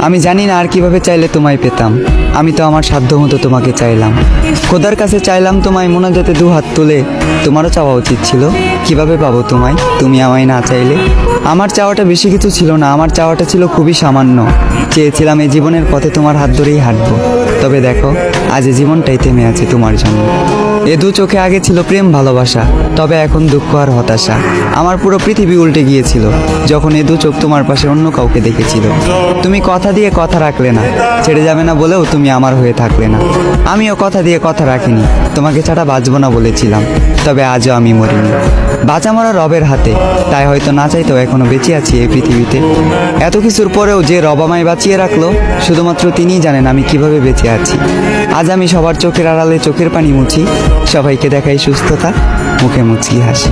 আমি জানি না আর কিভাবে চাইলে তোমায় পেতাম। আমি তো আমার সাধ্য মতো তোমাকে চাইলাম, খোদার কাছে চাইলাম তোমায় মোনাজাতে দু হাত তুলে। তোমারও চাওয়া উচিত ছিল, কিভাবে পাবো তোমায় তুমি আমায় না চাইলে। আমার চাওয়াটা বেশি কিছু ছিল না, আমার চাওয়াটা ছিল খুবই সামান্য। চেয়েছিলাম এই জীবনের পথে তোমার হাত ধরেই হাঁটবো। তবে দেখো, আজ এই জীবনটাই থেমে আছে তোমার জন্য। এ দু চোখে আগে ছিল প্রেম ভালোবাসা, তবে এখন দুঃখ আর হতাশা। আমার পুরো পৃথিবী উল্টে গিয়েছিল যখন এ দু চোখ তোমার পাশে অন্য কাউকে দেখেছিল। তুমি কথা দিয়ে কথা রাখলে না, ছেড়ে যাবে না বলেও তুমি আমার হয়ে থাকলে না। আমিও কথা দিয়ে কথা রাখিনি, তোমাকে ছাড়া বাঁচবো না বলেছিলাম। তবে আজও আমি মরিনি, বাঁচা মরা রবের হাতে। তাই হয়তো না চাইতেও এখনো বেঁচে আছি এই পৃথিবীতে। এত কিছুর পরেও যে রব আমায় বাঁচিয়ে রাখলো, শুধুমাত্র তিনিই জানেন আমি কিভাবে বেঁচে আছি। আজ আমি সবার চোখের আড়ালে চোখের পানি মুছি, সবাইকে দেখাই সুস্থতা, মুখে মুচকি হাসি।